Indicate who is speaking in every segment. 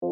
Speaker 1: Hey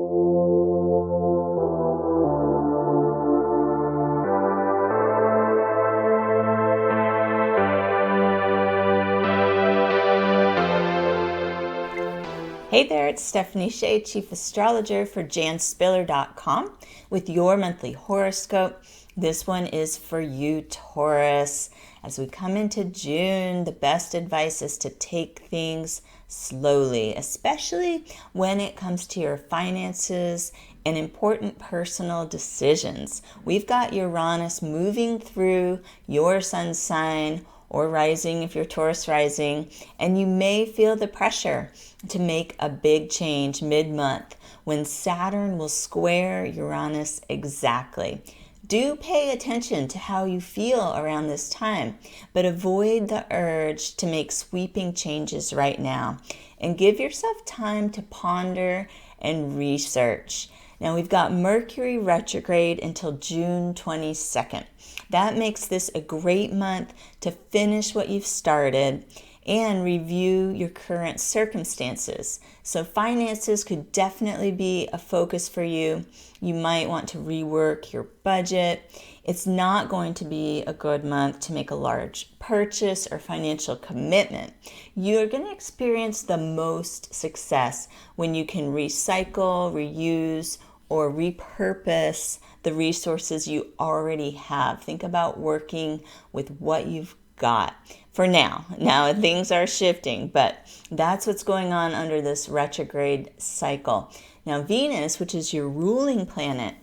Speaker 1: there, it's Stephanie Shea, Chief Astrologer for janspiller.com with your monthly horoscope. This one is for you, Taurus. As we come into June, the best advice is to take things slowly, especially when it comes to your finances and important personal decisions. We've got Uranus moving through your sun sign or rising if you're Taurus rising, and you may feel the pressure to make a big change mid-month when Saturn will square Uranus exactly. Do pay attention to how you feel around this time, but avoid the urge to make sweeping changes right now and give yourself time to ponder and research. Now we've got Mercury retrograde until June 22nd. That makes this a great month to finish what you've started and review your current circumstances. So finances could definitely be a focus for you. You might want to rework your budget. It's not going to be a good month to make a large purchase or financial commitment. You're going to experience the most success when you can recycle, reuse, or repurpose the resources you already have. Think about working with what you've got for now. Now things are shifting, but that's what's going on under this retrograde cycle. Now Venus, which is your ruling planet,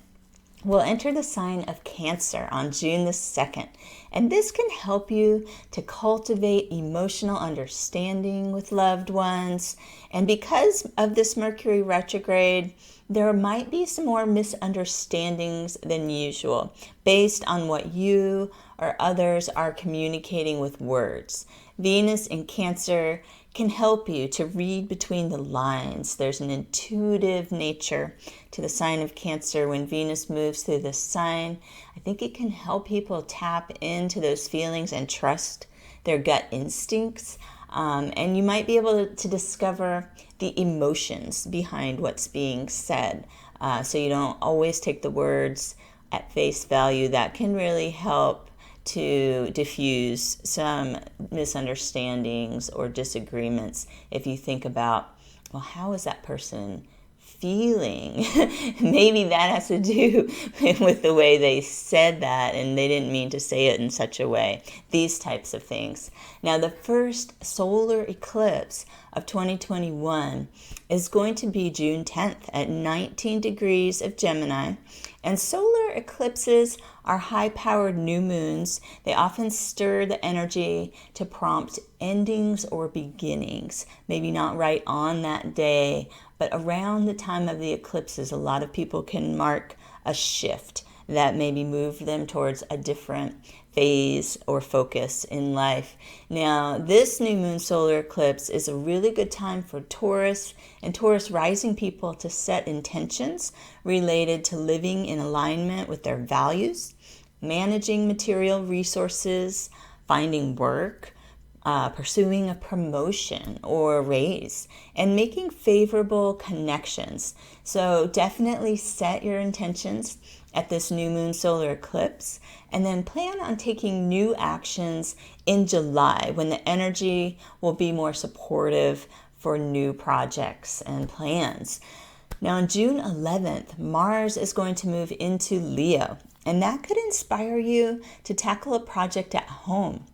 Speaker 1: will enter the sign of Cancer on June the 2nd. And this can help you to cultivate emotional understanding with loved ones. And because of this Mercury retrograde, there might be some more misunderstandings than usual based on what you or others are communicating with words. Venus in Cancer can help you to read between the lines. There's an intuitive nature to the sign of Cancer when Venus moves through the sign. I think it can help people tap into those feelings and trust their gut instincts. And you might be able to discover the emotions behind what's being said. So you don't always take the words at face value. That can really help to diffuse some misunderstandings or disagreements if you think about, well, how is that person feeling? Maybe that has to do with the way they said that and they didn't mean to say it in such a way. These types of things. Now, the first solar eclipse of 2021 is going to be June 10th at 19 degrees of Gemini. And solar eclipses are high-powered new moons. They often stir the energy to prompt endings or beginnings. Maybe not right on that day, but around the time of the eclipses, a lot of people can mark a shift that maybe move them towards a different phase or focus in life. Now, this new moon solar eclipse is a really good time for Taurus and Taurus rising people to set intentions related to living in alignment with their values, managing material resources, finding work, pursuing a promotion or a raise, and making favorable connections. So definitely set your intentions at this new moon solar eclipse, and then plan on taking new actions in July when the energy will be more supportive for new projects and plans. Now on June 11th, Mars is going to move into Leo, and that could inspire you to tackle a project at home.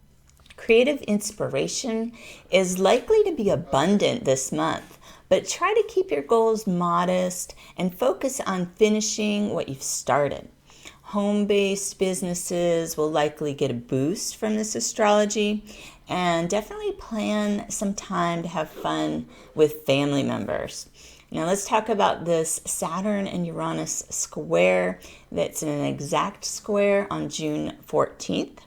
Speaker 1: Creative inspiration is likely to be abundant this month, but try to keep your goals modest and focus on finishing what you've started. Home-based businesses will likely get a boost from this astrology, and definitely plan some time to have fun with family members. Now let's talk about this Saturn and Uranus square that's an exact square on June 14th.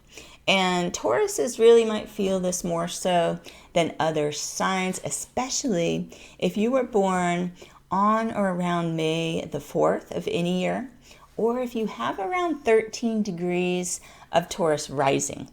Speaker 1: And Tauruses really might feel this more so than other signs, especially if you were born on or around May the 4th of any year, or if you have around 13 degrees of Taurus rising.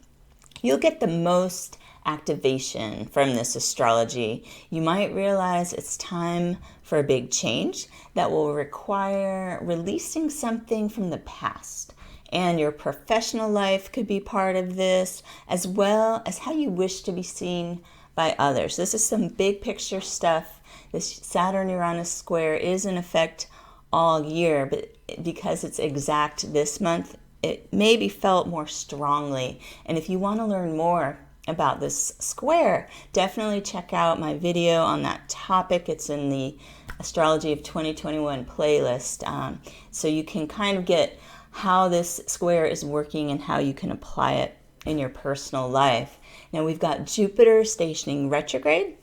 Speaker 1: You'll get the most activation from this astrology. You might realize it's time for a big change that will require releasing something from the past. And your professional life could be part of this, as well as how you wish to be seen by others. This is some big picture stuff. This Saturn-Uranus square is in effect all year, but because it's exact this month, it may be felt more strongly. And if you want to learn more about this square, definitely check out my video on that topic. It's in the Astrology of 2021 playlist. So you can kind of get how this square is working and how you can apply it in your personal life. Now we've got Jupiter stationing retrograde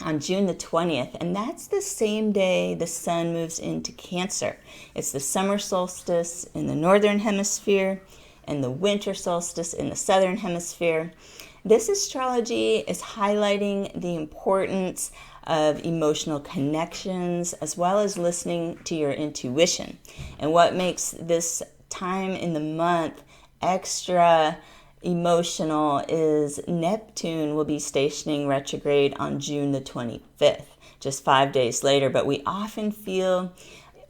Speaker 1: on June the 20th, and that's the same day the sun moves into Cancer. It's the summer solstice in the northern hemisphere and the winter solstice in the southern hemisphere. This astrology is highlighting the importance of emotional connections as well as listening to your intuition. And what makes this time in the month extra emotional is Neptune will be stationing retrograde on June the 25th, just 5 days later. But we often feel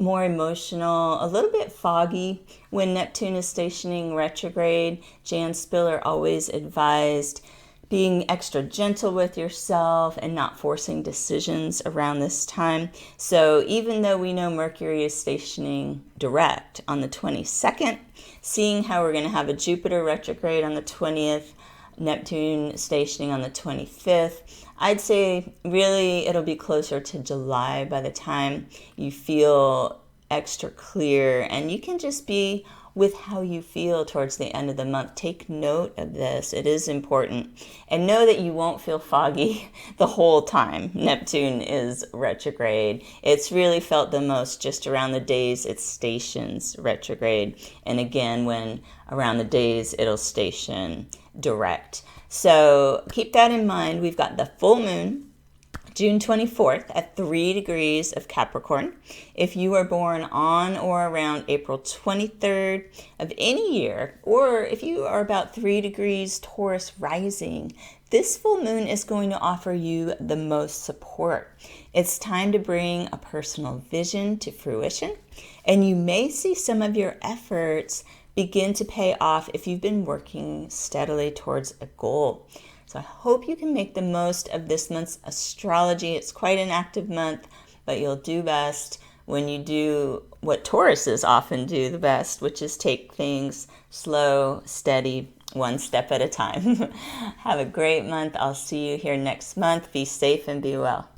Speaker 1: more emotional, a little bit foggy when Neptune is stationing retrograde. Jan Spiller always advised being extra gentle with yourself and not forcing decisions around this time. So even though we know Mercury is stationing direct on the 22nd, seeing how we're going to have a Jupiter retrograde on the 20th, Neptune stationing on the 25th, I'd say really it'll be closer to July by the time you feel extra clear, and you can just be with how you feel towards the end of the month. Take note of this. It is important. And know that you won't feel foggy the whole time Neptune is retrograde. It's really felt the most just around the days it stations retrograde. And again, when around the days it'll station direct. So keep that in mind. We've got the full moon June 24th at 3 degrees of Capricorn. If you are born on or around April 23rd of any year, or if you are about 3 degrees Taurus rising, this full moon is going to offer you the most support. It's time to bring a personal vision to fruition, and you may see some of your efforts begin to pay off if you've been working steadily towards a goal. So I hope you can make the most of this month's astrology. It's quite an active month, but you'll do best when you do what Tauruses often do the best, which is take things slow, steady, one step at a time. Have a great month. I'll see you here next month. Be safe and be well.